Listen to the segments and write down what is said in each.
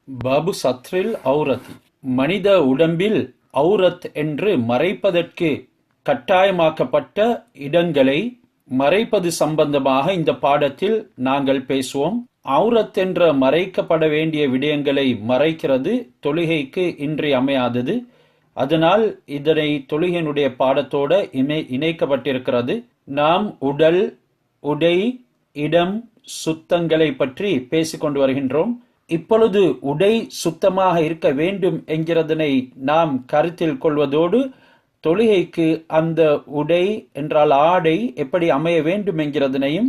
பாபு சத்ரில் ஔரதி. மனித உடம்பில் ஔரத் என்று மறைப்பதற்கு கட்டாயமாக்கப்பட்ட இடங்களை மறைப்பது சம்பந்தமாக இந்த பாடத்தில் நாங்கள் பேசுவோம். ஔரத் என்ற மறைக்கப்பட வேண்டிய விடயங்களை மறைக்கிறது தொழுகைக்கு இன்றியமையாதது. அதனால் இதனை தொழுகையினுடைய பாடத்தோட இணைக்கப்பட்டிருக்கிறது. நாம் உடல், உடை, இடம், சுத்தங்களை பற்றி பேசிக்கொண்டு வருகின்றோம். இப்பொழுது உடை சுத்தமாக இருக்க வேண்டும் என்கிறதனை நாம் கருத்தில் கொள்வதோடு தொழுகைக்கு அந்த உடை என்றால் ஆடை எப்படி அமைய வேண்டும் என்கிறதனையும்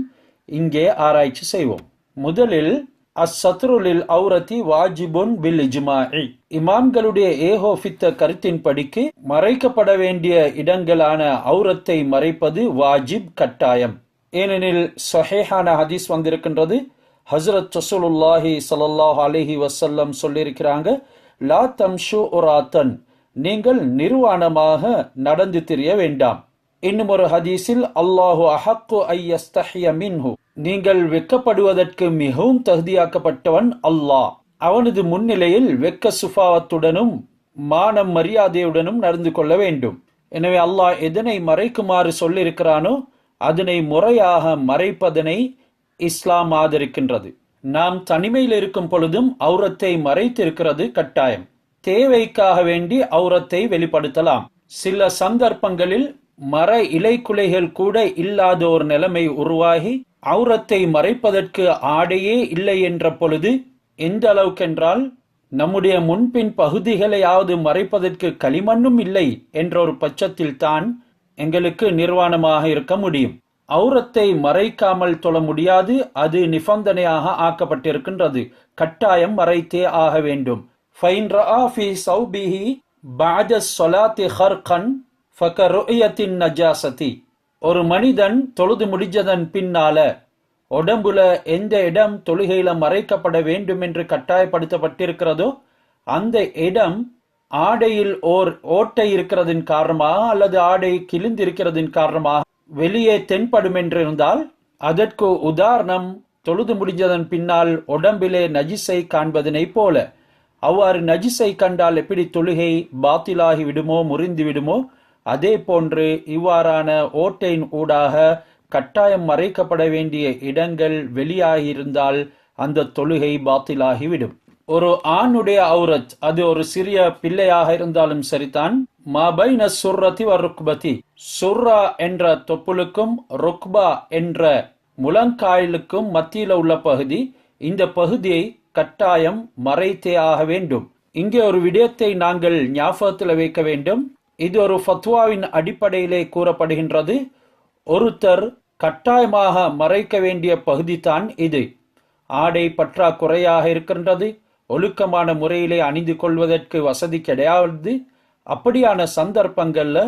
இங்கே ஆராய்ச்சி செய்வோம். முதலில் அஸ்ஸத்ருலில் ஔரதி வாஜிபுன் பில் இஜ்மாஇ. இமாம்களுடைய ஏகோபித்த கருத்தின்படிக்கு மறைக்கப்பட வேண்டிய இடங்களான ஔரத்தை மறைப்பது வாஜிப், கட்டாயம். ஏனெனில் ஸஹீஹான ஹதீஸ் வந்திருக்கின்றது. ஹஸ்ரத் ரசூலுல்லாஹி ஸல்லல்லாஹு அலைஹி வஸல்லம் சொல்லியிருக்கிறாங்க, லா தம்ஷு உராத்தன், நீங்கள் நிர்வாணமாக நடந்து திரிய வேண்டாம். இன்னும் ஒரு ஹதீஸில் அல்லாஹு அஹக்கு ஐயஸ்தஹிய மின்ஹு, நீங்கள் வெக்கப்படுவதற்கு மிகவும் தகுதியாக்கப்பட்டவன் அல்லாஹ். அவனது முன்னிலையில் வெக்க சுபாவத்துடனும் மானம் மரியாதையுடனும் நடந்து கொள்ள வேண்டும். எனவே அல்லாஹ் எதனை மறைக்குமாறு சொல்லியிருக்கிறானோ அதனை முறையாக மறைப்பதனை இஸ்லாம் ஆதரிக்கின்றது. நாம் தனிமையில் இருக்கும் பொழுதும் ஔரத்தை மறைத்திருக்கிறது கட்டாயம். தேவைக்காக வேண்டி ஔரத்தை வெளிப்படுத்தலாம். சில சந்தர்ப்பங்களில் மர இலைக்குலைகள் கூட இல்லாத ஒரு நிலைமை உருவாகி ஔரத்தை மறைப்பதற்கு ஆடையே இல்லை என்ற பொழுது, எந்த அளவுக்கென்றால் நம்முடைய முன்பின் பகுதிகளையாவது மறைப்பதற்கு களிமண்ணும் இல்லை என்ற ஒரு பட்சத்தில் தான் எங்களுக்கு நிர்வாணமாக இருக்க முடியும். ஔரத்தை மறைக்காமல் தொழ முடியாது. அது நிபந்தனையாக ஆக்கப்பட்டிருக்கின்றது. கட்டாயம் மறைத்தே ஆக வேண்டும். ஃபைன் ரஆ ஃபீ ஸௌபிஹி பஅத ஸலாத்தி ஹர்கன் ஃபகருயத்தின் நஜாசதி. ஒரு மனிதன் தொழுது முடிஞ்சதன் பின்னால உடம்புல எந்த இடம் தொழுகையில மறைக்கப்பட வேண்டும் என்று கட்டாயப்படுத்தப்பட்டிருக்கிறதோ அந்த இடம் ஆடையில் ஓர் ஓட்டை இருக்கிறதின் காரணமாக அல்லது ஆடை கிழிந்திருக்கிறதின் காரணமாக வெளியே தென்படும் என்றிருந்தால், அதற்கு உதாரணம் தொழுது முடிஞ்சதன் பின்னால் உடம்பிலே நஜிஸை காண்பதனை போல. அவ்வாறு நஜிஸை கண்டால் எப்படி தொழுகை பாத்திலாகி விடுமோ, முறிந்து விடுமோ, அதே போன்று இவ்வாறான ஓட்டையின் ஊடாக கட்டாயம் மறைக்கப்பட வேண்டிய இடங்கள் வெளியாகியிருந்தால் அந்த தொழுகை பாத்திலாகிவிடும். ஒரு ஆணுடைய ஔரத், அது ஒரு சிறிய பிள்ளையாக இருந்தாலும் சரிதான், மாபைன சுர்ரதி வ ருக்பதி, சுர்ரா என்ற தொப்புளுக்கும் ருக்பா என்ற முழங்காலுக்கும் மத்தியில உள்ள பகுதி, இந்த பகுதியை கட்டாயம் மறைத்தே ஆக வேண்டும். இங்கே ஒரு விடயத்தை நாங்கள் ஞாபகத்தில் வைக்க வேண்டும். இது ஒரு ஃபத்வாவின் அடிப்படையிலே கூறப்படுகின்றது. ஒருத்தர் கட்டாயமாக மறைக்க வேண்டிய பகுதி தான் இது. ஆடை பற்றாக்குறையாக இருக்கின்றது, ஒழுக்கமான முறையிலே அணிந்து கொள்வதற்கு வசதி கிடையாது. அப்படியான சந்தர்ப்பங்கள்ல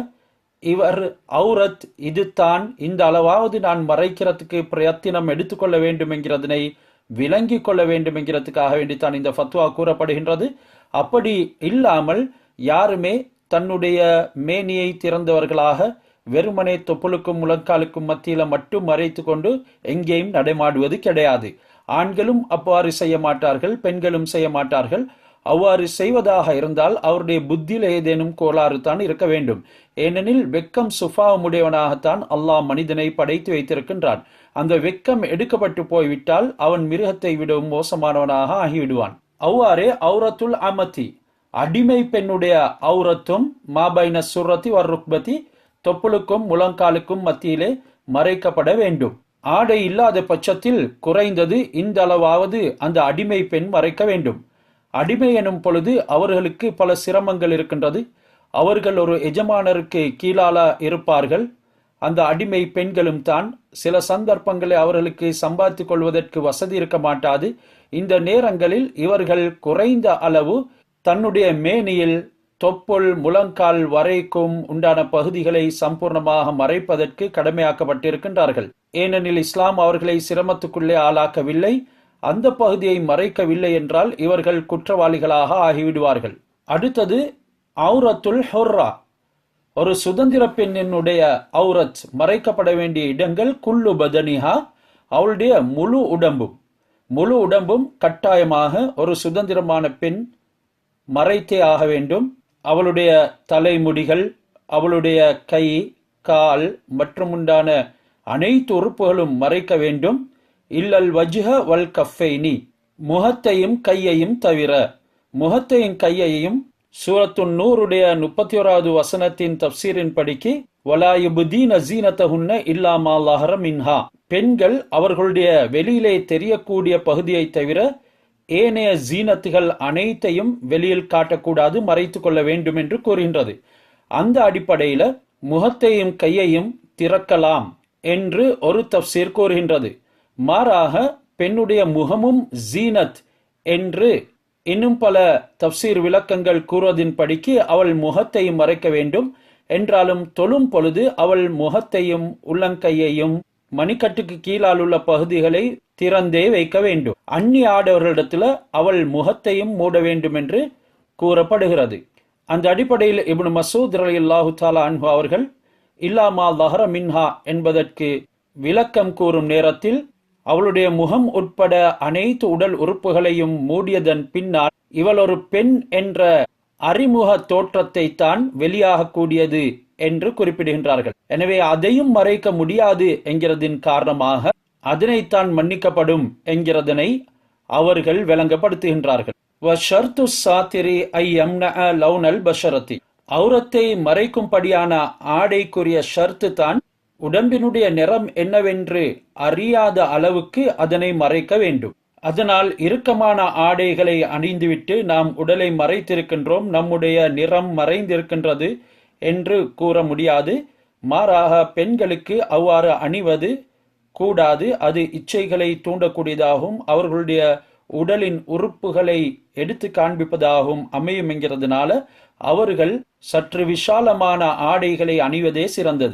இவர் ஔரத் இதுதான், இந்த அளவாவது நான் மறைக்கிறதுக்கு பிரயத்தினம் எடுத்துக்கொள்ள வேண்டும் என்கிறதனை விளங்கி கொள்ள வேண்டும் என்கிறதுக்காக வேண்டித்தான் இந்த ஃபத்வா கூறப்படுகின்றது. அப்படி இல்லாமல் யாருமே தன்னுடைய மேனியை திறந்தவர்களாக வெறுமனே தொப்புளுக்கும் முழங்காலுக்கும் மத்தியில மட்டும் மறைத்து கொண்டு எங்கேயும் நடமாடுவது கிடையாது. ஆண்களும் அவ்வாறு செய்ய மாட்டார்கள், பெண்களும் செய்ய மாட்டார்கள். அவ்வாறு செய்வதாக இருந்தால் அவருடைய புத்தியில் ஏதேனும் கோளாறு தான் இருக்க வேண்டும். ஏனெனில் வெக்கம் சுபாவமுடையவனாகத்தான் அல்லாஹ் மனிதனை படைத்து வைத்திருக்கின்றான். அந்த வெக்கம் எடுக்கப்பட்டு போய்விட்டால் அவன் மிருகத்தை விடவும் மோசமானவனாக ஆகிவிடுவான். அவ்வாறே ஔரத்துல் அமதி, அடிமை பெண்ணுடைய ஔரத்தும் மாபைன சுர்ரதி வ ருக்பதி, தொப்புளுக்கும் முழங்காலுக்கும் மத்தியிலே மறைக்கப்பட வேண்டும். ஆடை இல்லாத பட்சத்தில் குறைந்தது இந்த அளவாவது அந்த அடிமை பெண் மறைக்க வேண்டும். அடிமை எனும் பொழுது அவர்களுக்கு பல சிரமங்கள் இருக்கின்றது. அவர்கள் ஒரு எஜமானருக்கு கீழால இருப்பார்கள். அந்த அடிமை பெண்களும் தான் சில சந்தர்ப்பங்களை அவர்களுக்கு சம்பாதித்து கொள்வதற்கு வசதி இருக்க மாட்டாது. இந்த நேரங்களில் இவர்கள் குறைந்த அளவு தன்னுடைய மேனியில் தொப்புள் முழங்கால் வரைக்கும் உண்டான பகுதிகளை சம்பூர்ணமாக மறைப்பதற்கு கடமையாக்கப்பட்டிருக்கின்றார்கள். ஏனெனில் இஸ்லாம் அவர்களை சிரமத்துக்குள்ளே ஆளாக்கவில்லை. அந்த பகுதியை மறைக்கவில்லை என்றால் இவர்கள் குற்றவாளிகளாக ஆகிவிடுவார்கள். அடுத்தது ஔரத்துல் ஹுர்ரா, ஒரு சுதந்திர பெண்ணினுடைய ஔரத் மறைக்கப்பட வேண்டிய இடங்கள் குல்லு பதனிஹா, அவளுடைய முழு உடம்பும். முழு உடம்பும் கட்டாயமாக ஒரு சுதந்திரமான பெண் மறைத்தே ஆக வேண்டும். அவளுடைய தலைமுடிகள், அவளுடைய கை, கால் மற்றும் உண்டான அனைத்து உறுப்புகளும் மறைக்க வேண்டும். இல்லல் வஜ்ஹ வல் கஃபைனி, முகத்தையும் கையையும் தவிர. முகத்தையும் கையையும் சூரத்துன் நூருடைய 31வது வசனத்தின் தப்சீரின் படிக்கு வலா யுப்தீன ஸீனத்தஹுன்ன இல்லா மா ஸஹர மின்ஹா, பெண்கள் அவர்களுடைய வெளியிலே தெரியக்கூடிய பகுதியை தவிர ஏனைய ஜீனத்துகள் அனைத்தையும் வெளியில் காட்டக்கூடாது, மறைத்து கொள்ள வேண்டும் என்று கூறுகின்றது. அந்த அடிப்படையில முகத்தையும் கையையும் திறக்கலாம் என்று ஒரு தப்சீர் கூறுகின்றது. மாறாக பெண்ணுடைய முகமும் ஜீனத் என்று இன்னும் பல தப்சீர் விளக்கங்கள் கூறுவதின் படிக்கு அவள் முகத்தையும் மறைக்க வேண்டும். என்றாலும் தொழும் பொழுது அவள் முகத்தையும் உள்ளங்கையையும் மணிக்கட்டுக்கு கீழால் உள்ள பகுதிகளை திறந்தே வைக்க வேண்டும். அந்நிய ஆடவர்களிடத்துல அவள் முகத்தையும் மூட வேண்டும் என்று கூறப்படுகிறது. அந்த அடிப்படையில் இப்னு மசூத் ரலியல்லாஹு தஆலா அன்ஹு அவர்கள் இல்லா மா ஸஹர மின்ஹா என்பதற்கு விளக்கம் கூறும் நேரத்தில் அவளுடைய முகம் உட்பட அனைத்து உடல் உறுப்புகளையும் மூடியதன் பின்னால் இவள் ஒரு பெண் என்ற அறிமுக தோற்றத்தை தான் வெளியாகக்கூடியது என்று குறிப்பிடுகின்றார்கள். எனவே அதையும் மறைக்க முடியாது என்கிறதின் காரணமாக அதனைத்தான் மன்னிக்கப்படும் என்கிறதனை அவர்கள் விளங்கப்படுத்துகின்றார்கள். வஷர்து சாத்திரி ஐ யம்னஅ லௌனல் பஷரத்தி, ஔரத்தை மறைக்கும்படியான ஆடைக்குரிய ஷர்த்து தான் உடம்பினுடைய நிறம் என்னவென்று அறியாத அளவுக்கு அதனை மறைக்க வேண்டும். அதனால் இறுக்கமான ஆடைகளை அணிந்துவிட்டு நாம் உடலை மறைத்திருக்கின்றோம், நம்முடைய நிறம் மறைந்திருக்கின்றது என்று கூற முடியாது. மாறாக பெண்களுக்கு அவ்வாறு அணிவது கூடாது. அது இச்சைகளை தூண்டக்கூடியதாகவும் அவர்களுடைய உடலின் உறுப்புகளை எடுத்து காண்பிப்பதாகவும் அமையும் என்கிறதுனால அவர்கள் சற்று விஷாலமான ஆடைகளை அணிவதே சிறந்தது.